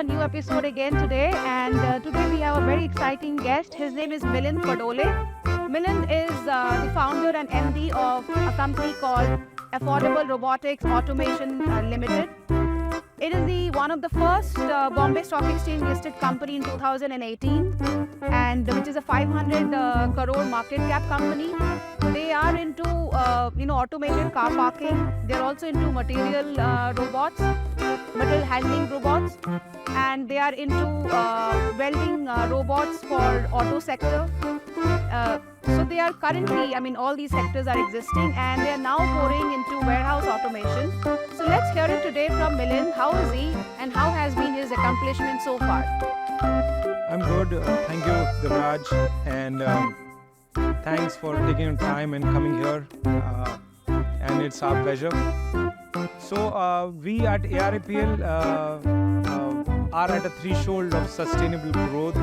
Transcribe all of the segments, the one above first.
a new episode again today, and today we have a very exciting guest. His name is Milind Padole. Milind is the founder and MD of a company called Affordable Robotics Automation Limited. It is one of the first Bombay Stock Exchange listed company in 2018, and which is a 500 crore market cap company. They are into automated car parking. They're also into material robots, material handling robots, and they are into welding robots for auto sector. So they are currently, all these sectors are existing, and they are now pouring into warehouse automation. So let's hear it today from Milind. How is he, and how has been his accomplishment so far? I'm good. Thank you, Devraj, and thanks for taking time and coming here. And it's our pleasure. So we at ARAPL are at a threshold of sustainable growth,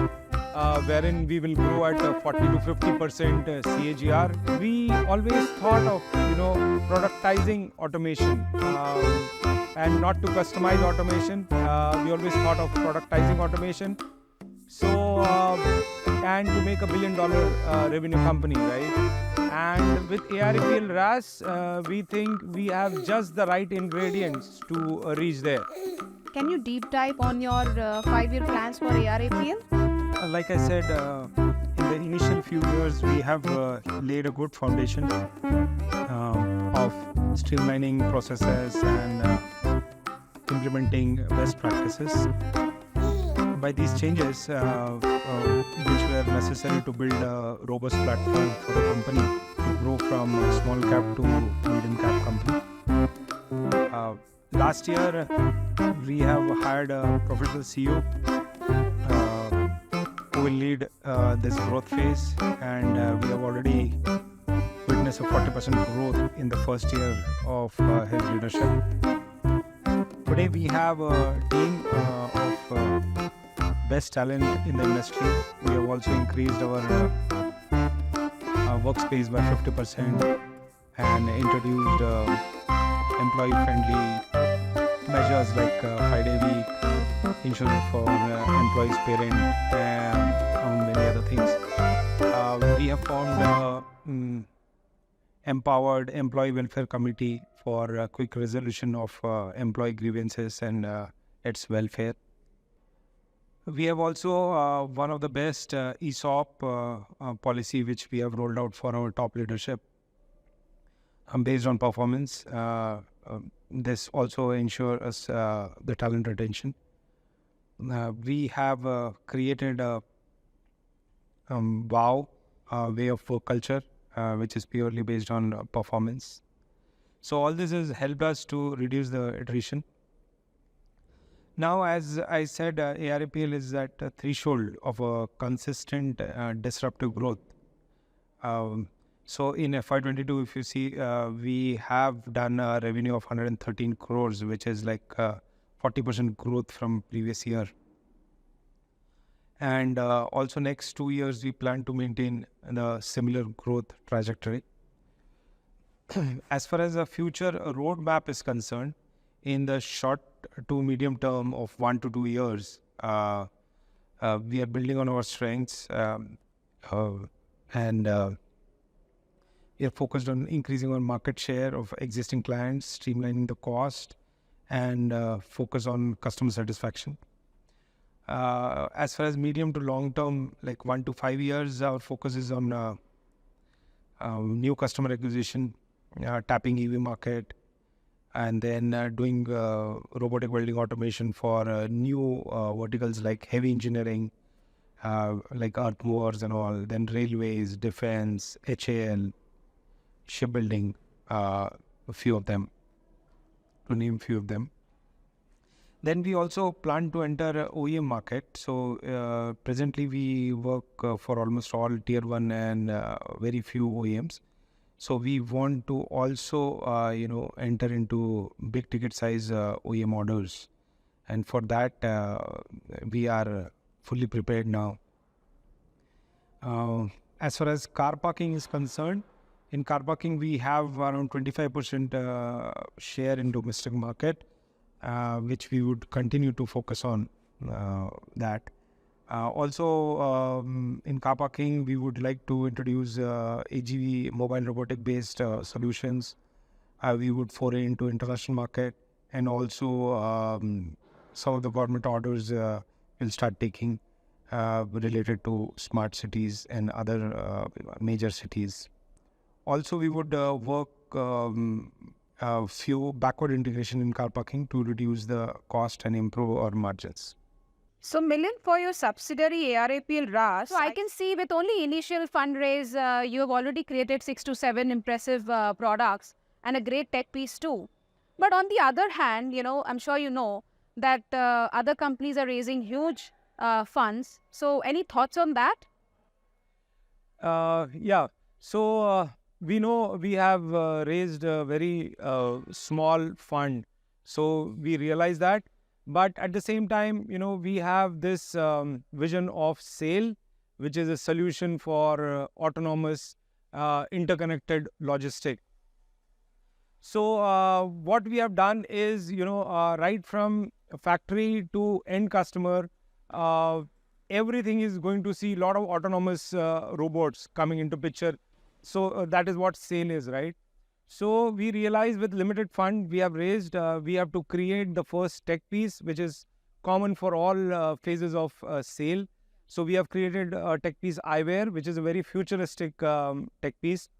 wherein we will grow at 40 to 50% CAGR. We always thought of productizing automation and not to customize automation. We always thought of productizing automation. So and to make $1 billion revenue company, right? And with ARAPL RaaS, we think we have just the right ingredients to reach there. Can you deep dive on your 5-year plans for ARAPL? Like I said, in the initial few years, we have laid a good foundation of streamlining processes and implementing best practices. By these changes, which were necessary to build a robust platform for the company to grow from a small cap to medium cap company. Last year, we have hired a professional CEO who will lead this growth phase, and we have already witnessed a 40% growth in the first year of his leadership. Today, we have a team of best talent in the industry. We have also increased our workspace by 50% and introduced employee-friendly measures like 5-day week, insurance for employees' parent, and many other things. We have formed empowered employee welfare committee for quick resolution of employee grievances and its welfare. We have also one of the best ESOP policy which we have rolled out for our top leadership based on performance. This also ensures us the talent retention. We have created a WOW way of work culture, which is purely based on performance. So all this has helped us to reduce the attrition. Now, as I said, ARAPL is at a threshold of a consistent disruptive growth. So in FY22, if you see, we have done a revenue of 113 crores, which is like 40% growth from previous year. And also next 2 years, we plan to maintain the similar growth trajectory. As far as the future roadmap is concerned, in the short to medium term of 1 to 2 years, we are building on our strengths and we are focused on increasing our market share of existing clients, streamlining the cost, and focus on customer satisfaction. As far as medium to long term, like 1 to 5 years, our focus is on new customer acquisition, tapping EV market, and then doing robotic welding automation for new verticals like heavy engineering, like earth movers and all, then railways, defense, HAL, shipbuilding, a few of them, to name few of them. Then we also plan to enter OEM market. So presently we work for almost all tier 1 and very few OEMs. So we want to also, enter into big ticket size OEM orders. And for that, we are fully prepared now. As far as car parking is concerned, in car parking, we have around 25% share in domestic market, which we would continue to focus on that. Also, in car parking, we would like to introduce AGV mobile robotic based solutions. We would foray into international market, and also some of the government orders will start taking related to smart cities and other major cities. Also, we would work a few backward integration in car parking to reduce the cost and improve our margins. So, Milind, for your subsidiary ARAPL RaaS, so I can see with only initial fundraise, you have already created 6 to 7 impressive products and a great tech piece too. But on the other hand, I'm sure you know that other companies are raising huge funds. So, any thoughts on that? Yeah. So we know we have raised a very small fund. So we realize that. But at the same time, we have this vision of SAIL, which is a solution for autonomous interconnected logistic. So what we have done is, right from factory to end customer, everything is going to see a lot of autonomous robots coming into picture. So that is what SAIL is, right? So we realize with limited fund we have raised, we have to create the first tech piece, which is common for all phases of SAIL. So we have created a tech piece eyewear, which is a very futuristic tech piece,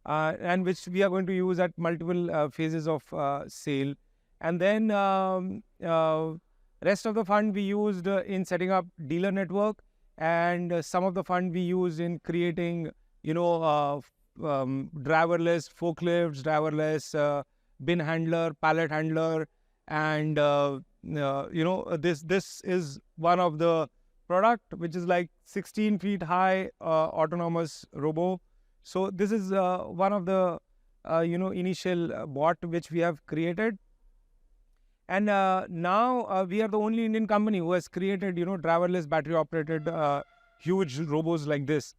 and which we are going to use at multiple phases of SAIL. And then rest of the fund we used in setting up dealer network, and some of the fund we used in creating, driverless forklifts, driverless bin handler, pallet handler, and this is one of the product which is like 16 feet high autonomous robo. So this is one of the initial bot which we have created. And now we are the only Indian company who has created, driverless battery operated huge robos like this.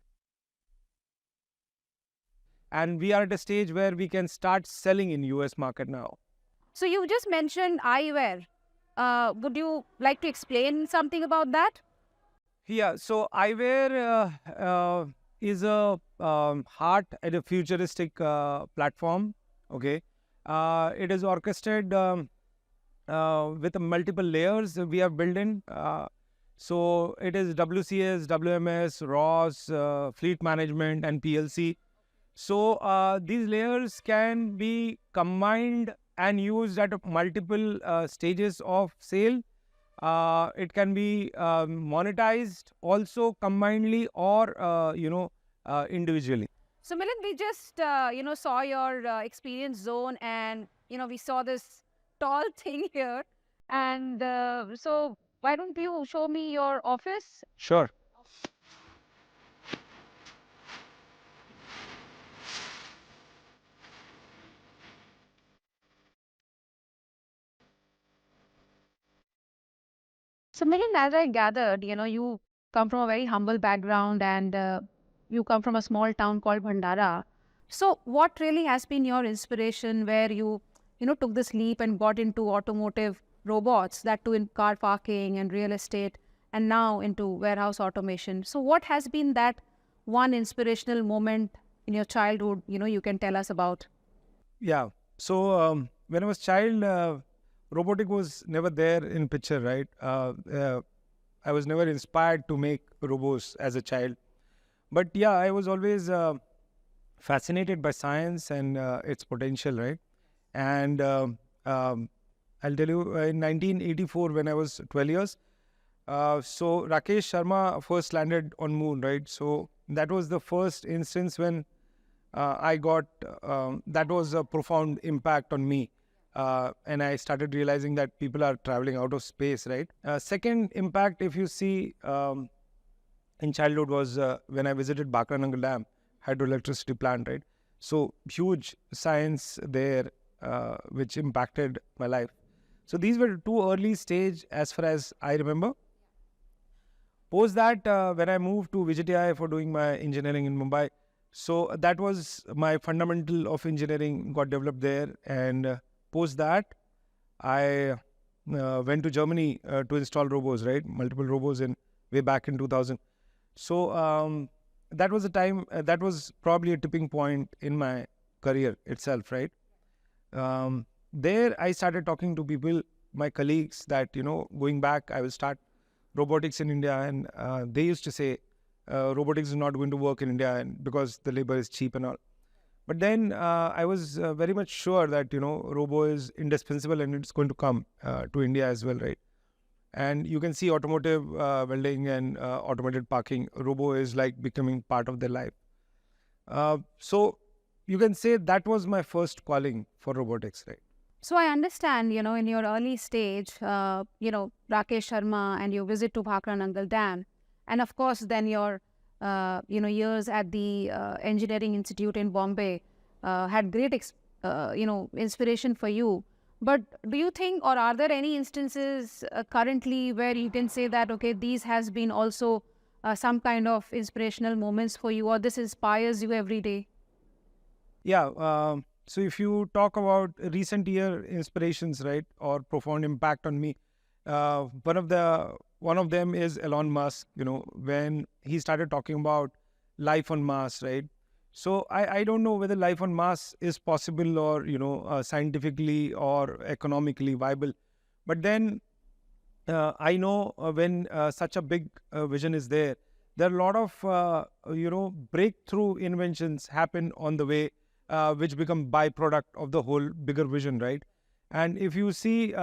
And we are at a stage where we can start selling in US market now. So you just mentioned eyewear. Would you like to explain something about that? Yeah, so eyewear is a heart and a futuristic platform. Okay, it is orchestrated with multiple layers we have built in. So it is WCS, WMS, ROS, fleet management, and PLC. So these layers can be combined and used at multiple stages of sale. It can be monetized also combinedly or individually. So Milind, we just saw your experience zone, and we saw this tall thing here. And so why don't you show me your office? Sure. So Milind, as I gathered, you come from a very humble background, and you come from a small town called Bhandara. So what really has been your inspiration where you took this leap and got into automotive robots, that too in car parking and real estate, and now into warehouse automation? So what has been that one inspirational moment in your childhood, you can tell us about? Yeah. So when I was child, robotic was never there in picture, right? I was never inspired to make robots as a child. But yeah, I was always fascinated by science and its potential, right? And I'll tell you, in 1984, when I was 12 years, so Rakesh Sharma first landed on moon, right? So that was the first instance when I got, that was a profound impact on me. And I started realizing that people are traveling out of space, right? Second impact, if you see, in childhood was when I visited Bakranangal Dam hydroelectricity plant, right? So huge science there, which impacted my life. So these were two early stage as far as I remember. Post that, when I moved to VJTI for doing my engineering in Mumbai, so that was my fundamental of engineering got developed there. And post that, I went to Germany to install robos, right? Multiple robos in way back in 2000. So that was a time, that was probably a tipping point in my career itself, right? There I started talking to people, my colleagues, that, going back, I will start robotics in India. And they used to say, robotics is not going to work in India and because the labor is cheap and all. But then I was very much sure that, robo is indispensable and it's going to come to India as well, right? And you can see automotive welding and automated parking. Robo is like becoming part of their life. So you can say that was my first calling for robotics, right? So I understand, in your early stage, Rakesh Sharma and your visit to Bhakra Nangal Dam, and of course then your, years at the Engineering Institute in Bombay had great, inspiration for you. But do you think, or are there any instances currently where you can say that, okay, these has been also some kind of inspirational moments for you, or this inspires you every day? Yeah. So if you talk about recent year inspirations, right, or profound impact on me, one of them is Elon Musk. When he started talking about life on Mars, right? So I don't know whether life on Mars is possible or scientifically or economically viable, but then I know when such a big vision is there, there are a lot of breakthrough inventions happen on the way, which become byproduct of the whole bigger vision, right? And if you see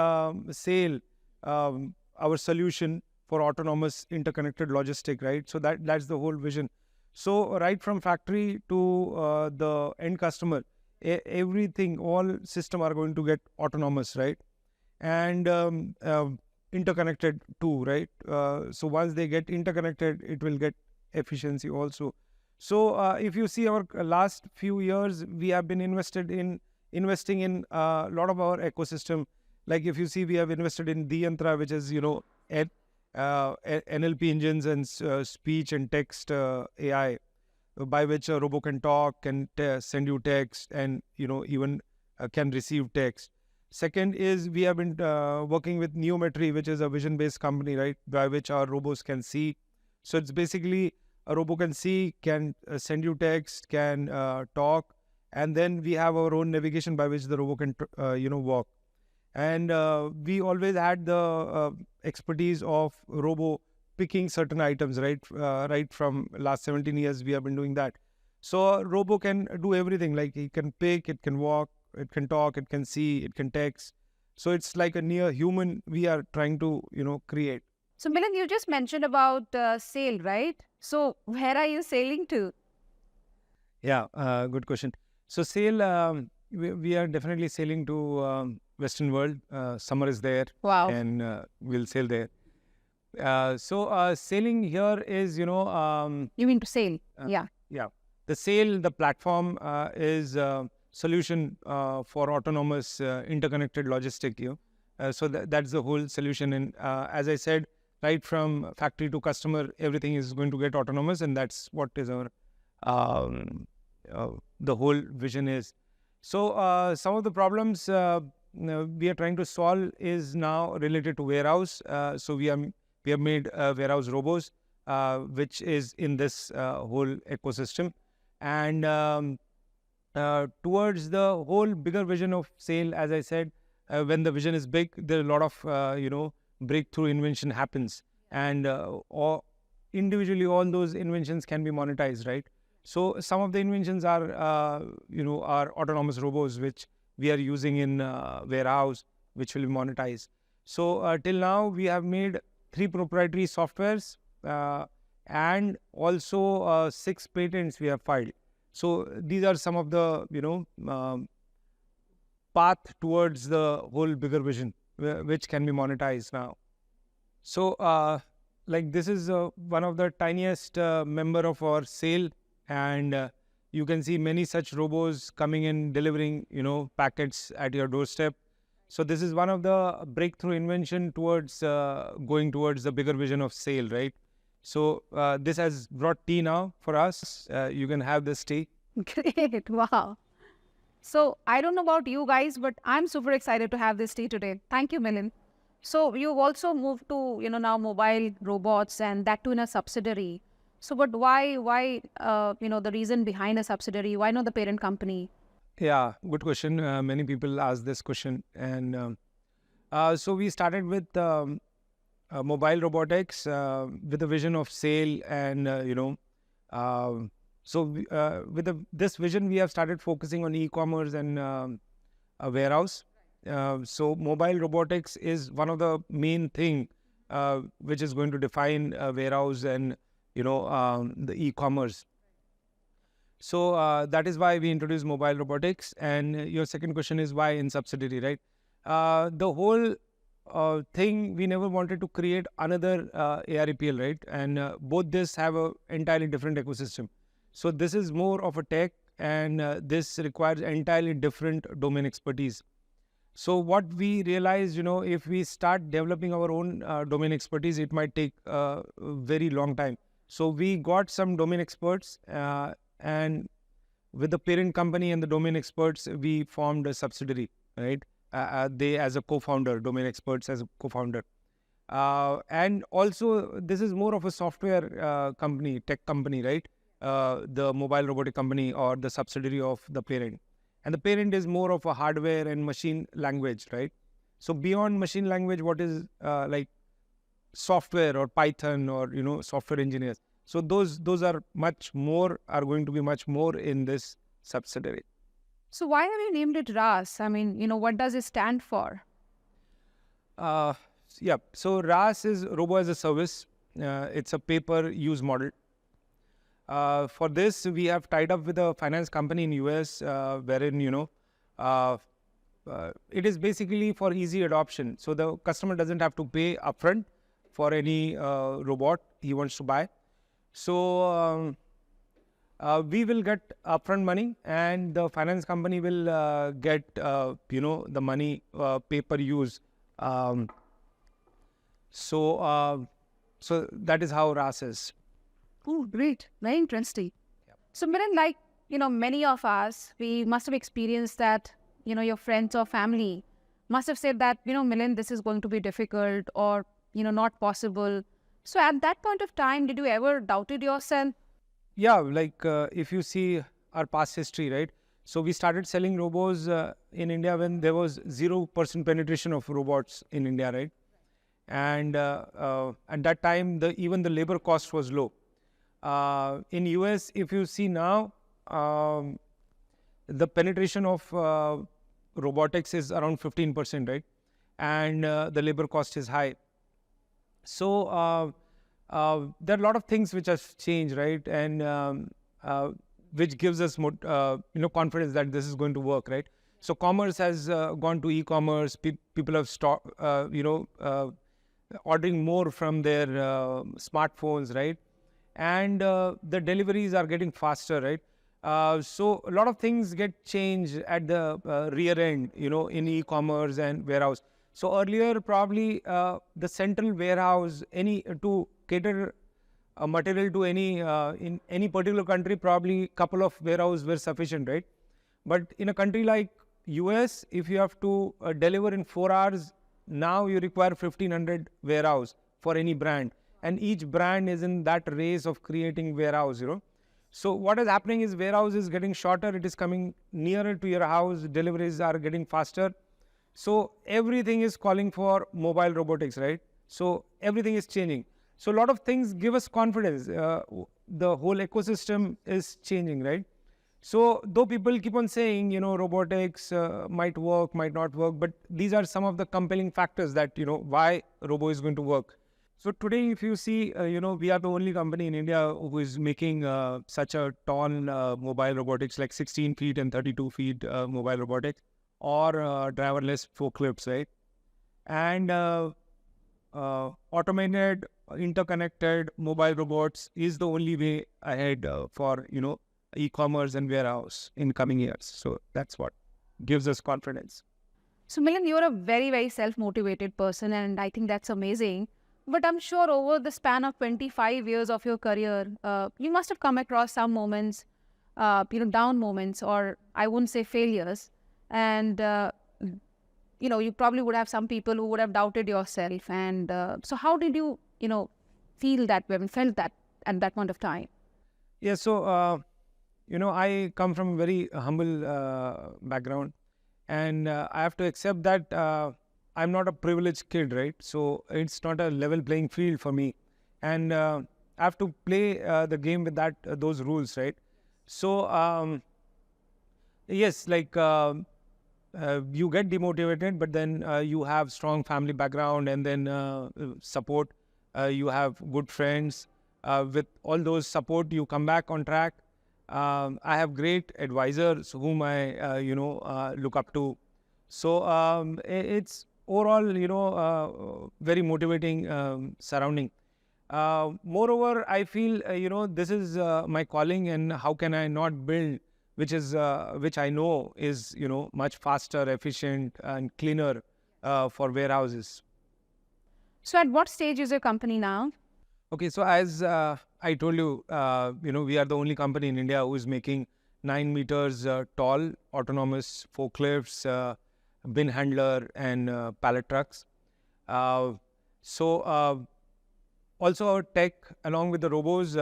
SAIL, our solution for autonomous interconnected logistic, right? So that's the whole vision. So right from factory to the end customer, everything, all system are going to get autonomous, right? And interconnected too, right? So once they get interconnected, it will get efficiency also. So if you see our last few years, we have been investing in a lot of our ecosystem. Like if you see, we have invested in Diyantra, which is NLP engines and speech and text AI, by which a robot can talk, can send you text, and even can receive text. Second is we have been working with Neometry, which is a vision-based company, right, by which our robots can see. So it's basically a robot can see, can send you text, can talk, and then we have our own navigation by which the robot can walk. And we always had the expertise of robo picking certain items, right? Right from last 17 years, we have been doing that. So robo can do everything. Like it can pick, it can walk, it can talk, it can see, it can text. So it's like a near human we are trying to, create. So Milind, you just mentioned about SAIL, right? So where are you sailing to? Yeah, good question. So SAIL, we are definitely sailing to Western world. Summer is there. Wow. And we'll sail there. So sailing here is, You mean to sail? Yeah. Yeah. The SAIL, the platform is a solution for autonomous interconnected logistic. So that's the whole solution. And as I said, right from factory to customer, everything is going to get autonomous, and that's what is our the whole vision is. So some of the problems we are trying to solve is now related to warehouse. So we have made warehouse robots, which is in this whole ecosystem. And towards the whole bigger vision of SAIL, as I said, when the vision is big, there are a lot of breakthrough invention happens, and individually all those inventions can be monetized, right? So some of the inventions are are autonomous robots, which we are using in warehouse, which will be monetized. So till now we have made 3 proprietary softwares and also 6 patents we have filed. So these are some of the path towards the whole bigger vision, which can be monetized now. So like this is one of the tiniest member of our SAIL, and you can see many such robots coming in, delivering packets at your doorstep. So this is one of the breakthrough invention towards going towards the bigger vision of SAIL, right? So this has brought tea now for us. You can have this tea. Great. Wow. So I don't know about you guys, but I'm super excited to have this tea today. Thank you, Milind. So you've also moved to, now mobile robots, and that too in a subsidiary. So, but why, the reason behind a subsidiary? Why not the parent company? Yeah, good question. Many people ask this question. And so we started with mobile robotics with a vision of sale and, with this vision, we have started focusing on e-commerce and a warehouse. So mobile robotics is one of the main thing which is going to define warehouse and, the e-commerce. So that is why we introduced mobile robotics. And your second question is why in subsidiary, right? The whole thing, we never wanted to create another ARAPL, right? And both this have a entirely different ecosystem. So this is more of a tech, and this requires entirely different domain expertise. So what we realized, if we start developing our own domain expertise, it might take a very long time. So we got some domain experts, and with the parent company and the domain experts, we formed a subsidiary, right? They as a co-founder, domain experts as a co-founder. And also, this is more of a software company, tech company, right? The mobile robotic company or the subsidiary of the parent. And the parent is more of a hardware and machine language, right? So beyond machine language, what is like software or Python or, software engineers. So those are going to be much more in this subsidiary. So why have you named it RaaS? I mean, what does it stand for? Uh, yeah. So RaaS is Robo as a Service. It's a pay-per-use model. For this, we have tied up with a finance company in US, wherein it is basically for easy adoption. So the customer doesn't have to pay upfront for any robot he wants to buy. So we will get upfront money, and the finance company will get the money pay per use. So that is how RaaS is. Oh, great. Very interesting. Yep. So, Milind, like, many of us, we must have experienced that, your friends or family must have said that, Milind, this is going to be difficult or, not possible. So at that point of time, did you ever doubted yourself? Yeah, like if you see our past history, right? So we started selling robots in India when there was 0% penetration of robots in India, right? And at that time, even the labor cost was low. In US, if you see now, the penetration of robotics is around 15%, right? And the labor cost is high. So there are a lot of things which have changed, right? And which gives us more, confidence that this is going to work, right? So commerce has gone to e-commerce. People have stopped, ordering more from their smartphones, right? And the deliveries are getting faster, right? So a lot of things get changed at the rear end, in e-commerce and warehouse. So earlier, probably the central warehouse, to cater material to in any particular country, probably couple of warehouses were sufficient, right? But in a country like US, if you have to deliver in 4 hours, now you require 1,500 warehouse for any brand. And each brand is in that race of creating warehouse, So what is happening is warehouse is getting shorter. It is coming nearer to your house. Deliveries are getting faster. So everything is calling for mobile robotics, right? So everything is changing. So a lot of things give us confidence. The whole ecosystem is changing, right? So though people keep on saying, robotics might work, might not work, but these are some of the compelling factors that, why robo is going to work. So today, if you see, we are the only company in India who is making such a tall mobile robotics, like 16 feet and 32 feet mobile robotics, or driverless forklifts, right? And automated, interconnected mobile robots is the only way ahead for, e-commerce and warehouse in coming years. So that's what gives us confidence. So, Milind, you're a very, very self-motivated person, and I think that's amazing. But I'm sure over the span of 25 years of your career, you must have come across some moments, down moments, or I wouldn't say failures. And you probably would have some people who would have doubted yourself. And so how did you, feel that way and felt that at that point of time? Yeah, so, I come from a very humble background, and I have to accept that I'm not a privileged kid, right? So it's not a level playing field for me, and I have to play the game with those rules, right? So yes, like you get demotivated, but then you have strong family background, and then support. You have good friends. With all those support, you come back on track. I have great advisors whom I look up to. So it's overall very motivating surrounding. Moreover, I feel this is my calling, and how can I not build which I know is much faster, efficient, and cleaner for warehouses. So at what stage is your company now? Okay, so as I told you, we are the only company in India who is making 9 meters tall autonomous forklifts, bin handler, and pallet trucks. So also our tech, along with the robos,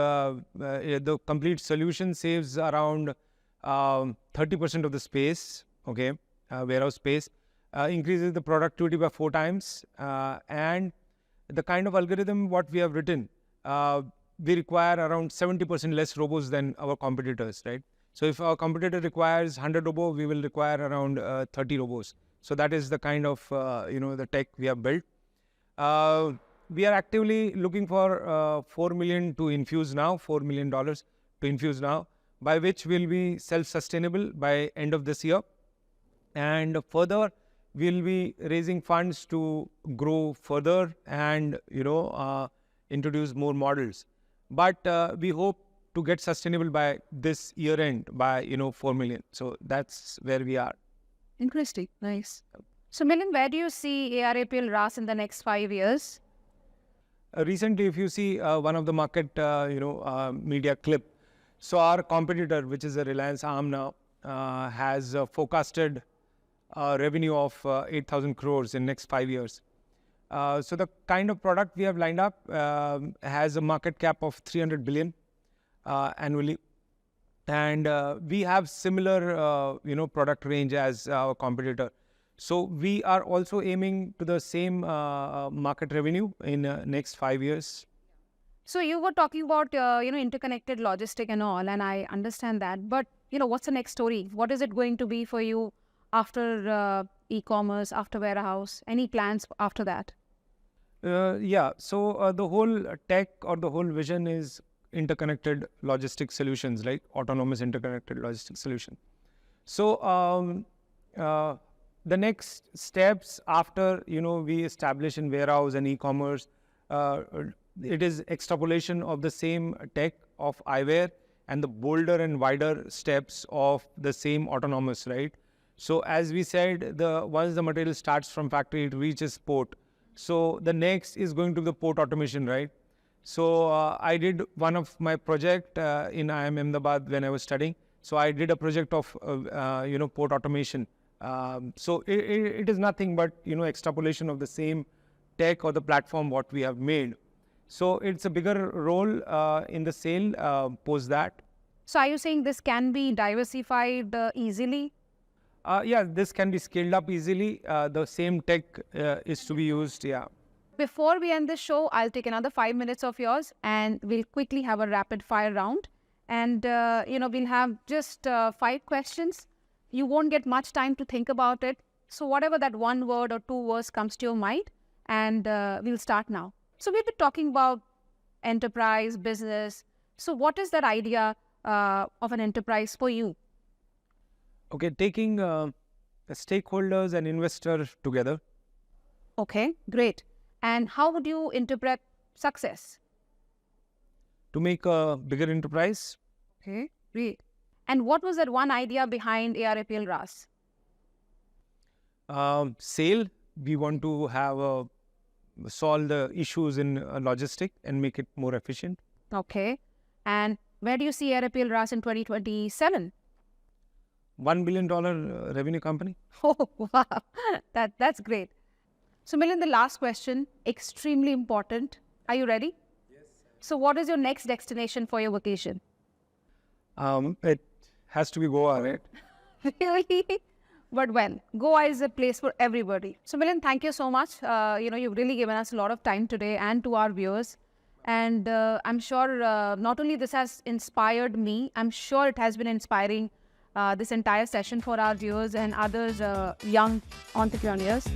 the complete solution saves around 30% of the space, okay, warehouse space, increases the productivity by 4 times, and the kind of algorithm what we have written, we require around 70% less robots than our competitors, right? So if our competitor requires 100 robots, we will require around 30 robots. So that is the kind of the tech we have built. We are actively looking for 4 million to infuse now, $4 million to infuse now, by which we'll be self-sustainable by end of this year. And further, we'll be raising funds to grow further and introduce more models. But we hope to get sustainable by this year end by 4 million. So that's where we are. Interesting. Nice. So Milind, where do you see ARAPL RaaS in the next 5 years? Recently, if you see one of the market media clip, so our competitor, which is a Reliance arm now, has forecasted revenue of 8,000 crores in next 5 years. So the kind of product we have lined up has a market cap of 300 billion annually, and we have similar product range as our competitor. So we are also aiming to the same market revenue in next 5 years. So you were talking about interconnected logistic and all, and I understand that. But what's the next story? What is it going to be for you after e-commerce, after warehouse? Any plans after that? Yeah. So the whole tech or the whole vision is interconnected logistic solutions, right? Autonomous interconnected logistic solution. So the next steps after we establish in warehouse and e-commerce, it is extrapolation of the same tech of eyewear and the bolder and wider steps of the same autonomous, right? So as we said, once the material starts from factory, it reaches port. So the next is going to the port automation, right? So I did one of my project in IIM Ahmedabad when I was studying. So I did a project of port automation. So it is nothing but extrapolation of the same tech or the platform what we have made. So it's a bigger role in the sale post that. So are you saying this can be diversified easily? Yeah, this can be scaled up easily. The same tech is to be used. Yeah. Before we end this show, I'll take another 5 minutes of yours, and we'll quickly have a rapid fire round. And we'll have just 5 questions. You won't get much time to think about it. So whatever that one word or 2 words comes to your mind, and we'll start now. So we've been talking about enterprise, business. So what is that idea of an enterprise for you? Okay, taking stakeholders and investors together. Okay, great. And how would you interpret success? To make a bigger enterprise. Okay, great. And what was that one idea behind ARAPL RaaS? Sale. We want to have solve the issues in logistic and make it more efficient. Okay. And where do you see ARAPL RaaS in 2027? $1 billion revenue company. Oh, wow. That's great. So, Milind, the last question, extremely important. Are you ready? Yes. So, what is your next destination for your vacation? It has to be Goa, right? Really? But when? Goa is a place for everybody. So, Milind, thank you so much. You've really given us a lot of time today and to our viewers. And I'm sure not only this has inspired me, I'm sure it has been inspiring this entire session for our viewers and others young entrepreneurs.